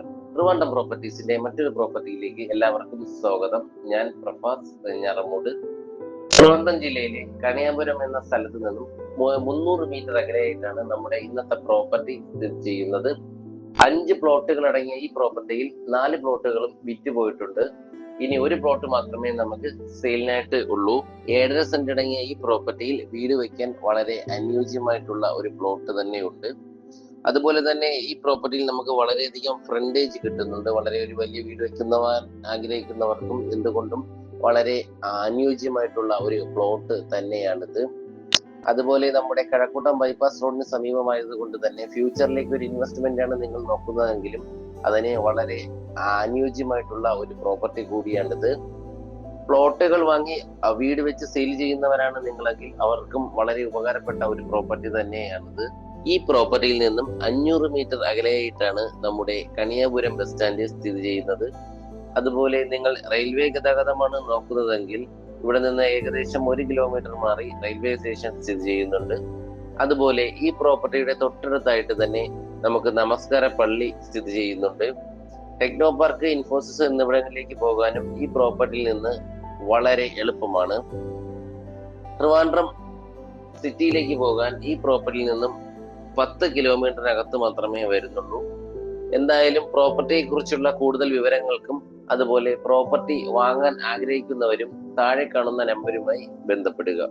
നമസ്കാരം. ട്രിവാൻഡ്രം പ്രോപ്പർട്ടീസിന്റെ മറ്റൊരു പ്രോപ്പർട്ടിയിലേക്ക് എല്ലാവർക്കും സ്വാഗതം. ഞാൻ പ്രഫാസ് വെഞ്ഞാറമൂട്. ട്രിവാൻഡ്രം ജില്ലയിലെ കണിയാപുരം എന്ന സ്ഥലത്ത് നിന്നും 300 മീറ്റർ അകലെയായിട്ടാണ് നമ്മുടെ ഇന്നത്തെ പ്രോപ്പർട്ടി സ്ഥിതി ചെയ്യുന്നത്. 5 പ്ലോട്ടുകൾ അടങ്ങിയ ഈ പ്രോപ്പർട്ടിയിൽ 4 പ്ലോട്ടുകളും വിറ്റുപോയിട്ടുണ്ട്. ഇനി ഒരു പ്ലോട്ട് മാത്രമേ നമുക്ക് സെയിലിനായിട്ട് ഉള്ളൂ. 7.5 സെന്റ് അടങ്ങിയ ഈ പ്രോപ്പർട്ടിയിൽ വീട് വയ്ക്കാൻ വളരെ അനുയോജ്യമായിട്ടുള്ള ഒരു പ്ലോട്ട് തന്നെയുണ്ട്. അതുപോലെ തന്നെ ഈ പ്രോപ്പർട്ടിയിൽ നമുക്ക് വളരെയധികം ഫ്രണ്ടേജ് കിട്ടുന്നുണ്ട്. വളരെ ഒരു വലിയ വീട് വെക്കുന്നവർ ആഗ്രഹിക്കുന്നവർക്കും എന്തുകൊണ്ടും വളരെ അനുയോജ്യമായിട്ടുള്ള ഒരു പ്ലോട്ട് തന്നെയാണിത്. അതുപോലെ നമ്മുടെ കഴക്കൂട്ടം ബൈപ്പാസ് റോഡിന് സമീപമായത് കൊണ്ട് തന്നെ ഫ്യൂച്ചറിലേക്ക് ഒരു ഇൻവെസ്റ്റ്മെന്റ് ആണ് നിങ്ങൾ നോക്കുന്നതെങ്കിലും അതിന് വളരെ അനുയോജ്യമായിട്ടുള്ള ഒരു പ്രോപ്പർട്ടി കൂടിയാണിത്. പ്ലോട്ടുകൾ വാങ്ങി വീട് വെച്ച് സെയിൽ ചെയ്യുന്നവരാണ് നിങ്ങളെങ്കിൽ അവർക്കും വളരെ ഉപകാരപ്പെട്ട ഒരു പ്രോപ്പർട്ടി തന്നെയാണിത്. ഈ പ്രോപ്പർട്ടിയിൽ നിന്നും 500 മീറ്റർ അകലെയായിട്ടാണ് നമ്മുടെ കണിയാപുരം ബസ് സ്റ്റാൻഡ് സ്ഥിതി ചെയ്യുന്നത്. അതുപോലെ നിങ്ങൾ റെയിൽവേ ഗതാഗതമാണ് നോക്കുന്നതെങ്കിൽ ഇവിടെ നിന്ന് ഏകദേശം 1 കിലോമീറ്റർ മാറി റെയിൽവേ സ്റ്റേഷൻ സ്ഥിതി ചെയ്യുന്നുണ്ട്. അതുപോലെ ഈ പ്രോപ്പർട്ടിയുടെ തൊട്ടടുത്തായിട്ട് തന്നെ നമുക്ക് നമസ്കാര പള്ളി സ്ഥിതി ചെയ്യുന്നുണ്ട്. ടെക്നോ പാർക്ക്, ഇൻഫോസിസ് എന്നിവിടങ്ങളിലേക്ക് പോകാനും ഈ പ്രോപ്പർട്ടിയിൽ നിന്ന് വളരെ എളുപ്പമാണ്. ട്രിവാൻഡ്രം സിറ്റിയിലേക്ക് പോകാൻ ഈ പ്രോപ്പർട്ടിയിൽ നിന്നും 10 കിലോമീറ്ററിനകത്ത് മാത്രമേ വരുന്നുള്ളൂ. എന്തായാലും പ്രോപ്പർട്ടിയെ കുറിച്ചുള്ള കൂടുതൽ വിവരങ്ങൾക്കും അതുപോലെ പ്രോപ്പർട്ടി വാങ്ങാൻ ആഗ്രഹിക്കുന്നവരും താഴെ കാണുന്ന നമ്പരുമായി ബന്ധപ്പെടുക.